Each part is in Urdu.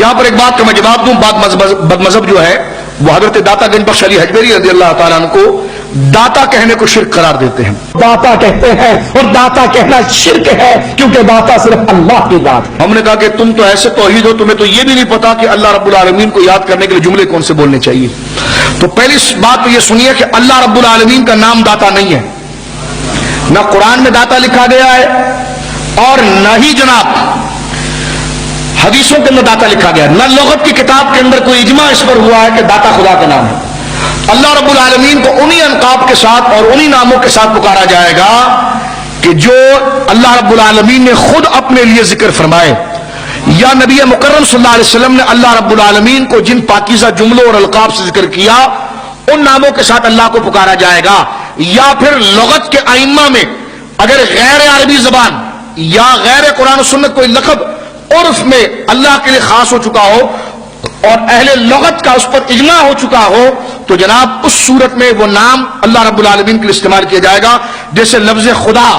یہاں پر ایک بات کا میں جواب دوں. بد مذہب جو ہے وہ حضرت داتا گنج بخش علی حجویری رضی اللہ تعالیٰ عنہ کو داتا کہنے کو شرک قرار دیتے ہیں. داتا کہتے ہیں اور داتا کہنا شرک ہے کیونکہ داتا صرف اللہ کی ذات ہے. ہم نے کہا کہ تم تو ایسے توحید ہو, تمہیں تو یہ بھی نہیں پتا کہ اللہ رب العالمین کو یاد کرنے کے لیے جملے کون سے بولنے چاہیے. تو پہلی بات تو یہ سنیے کہ اللہ رب العالمین کا نام داتا نہیں ہے, نہ قرآن میں داتا لکھا گیا ہے اور نہ ہی جناب حدیثوں کے اندر داتا لکھا گیا, نہ لغت کی کتاب کے اندر کوئی اجماع اس پر ہوا ہے کہ داتا خدا کا نام ہے. اللہ رب العالمین کو انہی انقاب کے ساتھ اور انہی ناموں کے ساتھ پکارا جائے گا کہ جو اللہ رب العالمین نے خود اپنے لیے ذکر فرمائے, یا نبی مکرم صلی اللہ علیہ وسلم نے اللہ رب العالمین کو جن پاکیزہ جملوں اور القاب سے ذکر کیا ان ناموں کے ساتھ اللہ کو پکارا جائے گا. یا پھر لغت کے ائمہ میں اگر غیر عربی زبان یا غیر قرآن و سنت کوئی لقب عرف میں اللہ کے لیے خاص ہو چکا ہو اور اہل لغت کا اس پر اجماع ہو چکا ہو تو جناب اس صورت میں وہ نام اللہ رب العالمین کے لیے استعمال کیا جائے گا. جیسے لفظ خدا,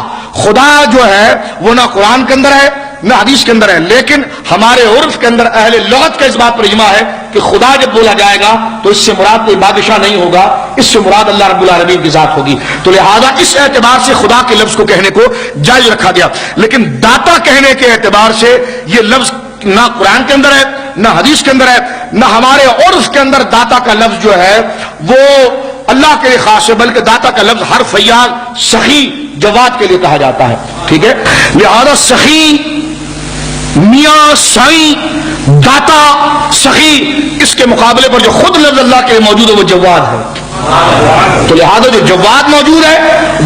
خدا جو ہے وہ نہ قرآن کے اندر ہے نہ حدیث کے اندر ہے, لیکن ہمارے عرف کے اندر اہل لغت کا اس بات پر اجماع ہے کہ خدا جب بولا جائے گا تو اس سے مراد کوئی بادشاہ نہیں ہوگا, اس سے مراد اللہ رب العالمین کی ذات ہوگی. تو لہذا اس اعتبار سے خدا کے لفظ کو کہنے کو جائز رکھا گیا. لیکن داتا کہنے کے اعتبار سے یہ لفظ نہ قرآن کے اندر ہے نہ حدیث کے اندر ہے نہ ہمارے عرف کے اندر داتا کا لفظ جو ہے وہ اللہ کے لیے خاص ہے, بلکہ داتا کا لفظ ہر فیاض سخی جواد کے لیے کہا جاتا ہے. ٹھیک ہے, لہذا سخی, میاں, سائیں, داتا, سخی, اس کے مقابلے پر جو خود لفظ اللہ کے لیے موجود ہے وہ جواد ہے. تو لہذا جو جواد موجود ہے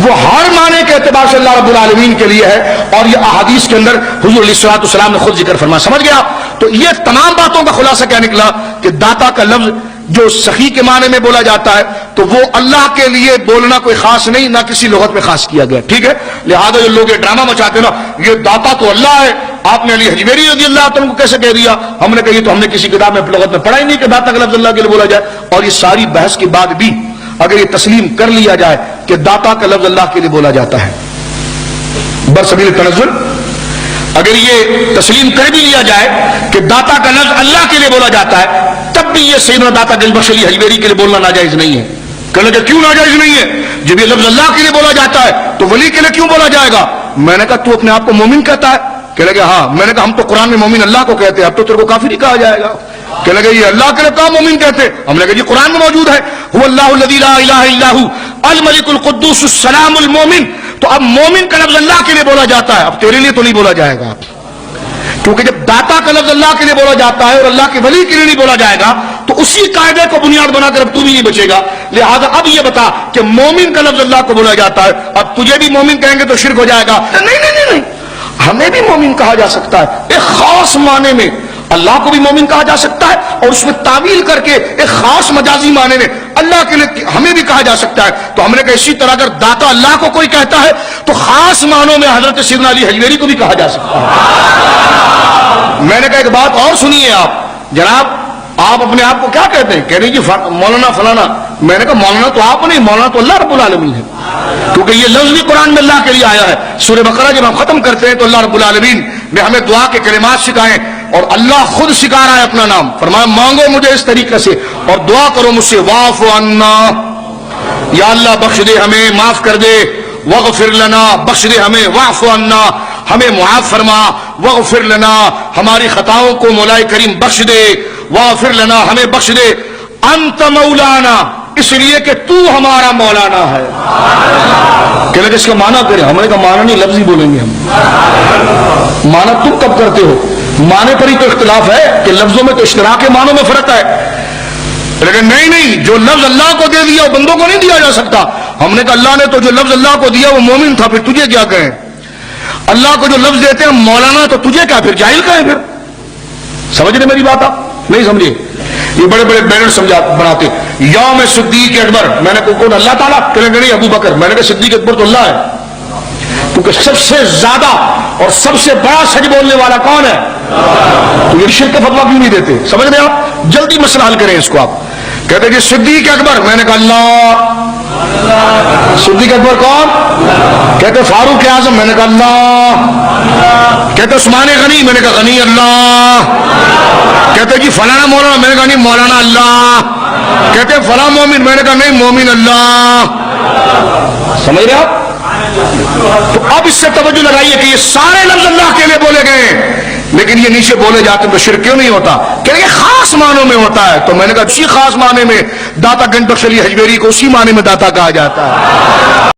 وہ ہر معنی کے اعتبار سے اللہ رب العالمین کے لیے ہے, اور یہ احادیث کے اندر حضور علیہ الصلوۃ والسلام نے خود ذکر فرمایا. سمجھ گیا؟ تو یہ تمام باتوں کا خلاصہ کیا نکلا کہ داتا کا لفظ جو سخی کے معنی میں بولا جاتا ہے تو وہ اللہ کے لیے بولنا کوئی خاص نہیں, نہ کسی لغت میں خاص کیا گیا. ٹھیک ہے, لہذا جو لوگ یہ ڈرامہ مچاتے ہیں نا یہ داتا تو اللہ ہے, آپ نے علی حجویری رضی اللہ عنہ کو کیسے کہہ دیا, ہم نے کہی تو ہم نے کسی کتاب میں لغت میں پڑھا ہی نہیں کہ داتا کا لفظ اللہ کے لیے بولا جائے. اور یہ ساری بحث کے بعد بھی اگر یہ تسلیم کر لیا جائے کہ داتا کا لفظ اللہ کے لیے بولا جاتا ہے برسبیل تنزل, اگر یہ تسلیم کر بھی لیا جائے کہ داتا کا لفظ اللہ کے لیے بولا جاتا ہے, تب بھی یہ سیدنا داتا گنج بخش علی حجویری کے لیے بولنا ناجائز نہیں ہے. کہنے کہ کیوں ناجائز نہیں ہے, جب یہ لفظ اللہ کے لیے بولا جاتا ہے تو ولی کے لیے کیوں بولا جائے گا؟ میں نے کہا تو اپنے آپ کو مومن کہتا ہے؟ کہنے کہ ہاں. میں نے کہا ہم تو قرآن میں مومن اللہ کو کہتے ہیں, اب تو تیرے کو کافر ہی کہا جائے گا. کہنے کہ یہ اللہ کے لیے کہاں مومن کہتے؟ ہم نے کہا جی قرآن میں موجود ہے هو اللہ الذی لا الہ الا هو الملک القدوس السلام المومن. تو اب مومن کا لفظ اللہ کے لیے بولا جاتا ہے, اب تیرے لیے تو نہیں بولا جائے گا, کیونکہ جب داتا کا لفظ اللہ کے لیے بولا جاتا ہے اور اللہ کے ولی کے لیے نہیں بولا جائے گا تو اسی قاعدے کو بنیاد بنا کر اب تو بھی نہیں بچے گا. لہذا اب یہ بتا کہ مومن کا لفظ اللہ کو بولا جاتا ہے, اب تجھے بھی مومن کہیں گے تو شرک ہو جائے گا. نہیں نہیں نہیں, ہمیں بھی مومن کہا جا سکتا ہے, ایک خاص معنی میں اللہ کو بھی مومن کہا جا سکتا ہے, اور اس میں تعویل کر کے ایک خاص مجازی معنی میں اللہ کے لیے ہمیں بھی کہا جا سکتا ہے. تو ہم نے کہا اسی طرح اگر داتا اللہ کو کوئی کہتا ہے تو خاص معنوں میں حضرت سیدنا علی حجویری کو بھی کہا جا سکتا ہے. میں نے کہا ایک بات اور سنیے آپ جناب, آپ اپنے آپ کو کیا کہتے ہیں؟ کہہ رہے جی مولانا فلانا. میں نے کہا مولانا تو آپ نہیں, مولانا تو اللہ رب العالمین ہے, کیونکہ یہ لفظ بھی قرآن میں اللہ کے لیے آیا ہے. سورہ بقرہ جب ہم ختم کرتے ہیں تو اللہ رب العالمین نے ہمیں دعا کے کلمات سکھائے, اور اللہ خود سکھا رہا ہے اپنا نام. فرمایا مانگو مجھے اس طریقے سے اور دعا کرو مجھ سے, واعف عنا, یا اللہ بخش دے ہمیں, معاف کر دے, واغفر لنا, بخش دے ہمیں, واعف عنا, ہمیں معاف فرما, واغفر لنا, ہماری خطاؤں کو مولا کریم بخش دے, واغفر لنا, ہمیں بخش دے, انت مولانا, اس لیے کہ تو ہمارا مولانا ہے. کہ لگے اس کا معنی کریں, ہم نے کہا معنی نہیں لفظ ہی بولیں گے ہم. معنی تم کب کرتے ہو, معنی پر ہی تو اختلاف ہے کہ لفظوں میں تو اشتراک کے معنوں میں فرق ہے. لیکن نہیں, جو لفظ اللہ کو دے دیا وہ بندوں کو نہیں دیا جا سکتا. ہم نے کہا اللہ نے تو جو لفظ اللہ کو دیا وہ مومن تھا, پھر تجھے کیا کہیں؟ اللہ کو جو لفظ دیتے ہیں مولانا, تو تجھے کیا پھر جاہل کہیں؟ پھر سمجھ رہے میری بات آپ نہیں سمجھے؟ یہ بڑے بڑے بینر بناتے یوم صدیق اکبر. میں نے کون اللہ تعالیٰ؟ کہنے کہ نہیں ابو بکر. میں نے کہا صدیق اکبر تو اللہ ہے, کیونکہ سب سے زیادہ اور سب سے بڑا سچ بولنے والا کون ہے؟ تو یہ شرک کا فتویٰ کیوں نہیں دیتے؟ سمجھ رہے آپ؟ جلدی مسئلہ حل کریں اس کو. آپ کہتے کہ صدیق اکبر. میں نے کہا اللہ. صدیق اکبر کون؟ کہتے فاروق اعظم. میں نے کہا اللہ. کہتے عثمان غنی. میں نے کہا غنی اللہ. کہتے فلانا مولانا، میں نے کہا نہیں مولانا اللہ. کہتے ہیں فلاں مومن، میں نے کہا نہیں مومن اللہ. سمجھ رہے آپ؟ تو اب اس سے توجہ لگائیے کہ یہ سارے لفظ اللہ کے لیے بولے گئے ہیں، لیکن یہ نیچے بولے جاتے ہیں تو شرک کیوں نہیں ہوتا؟ کہ یہ خاص معنوں میں ہوتا ہے. تو میں نے کہا اسی خاص معنی میں داتا گنٹو شلی حجویری کو اسی معنی میں داتا کہا جاتا ہے.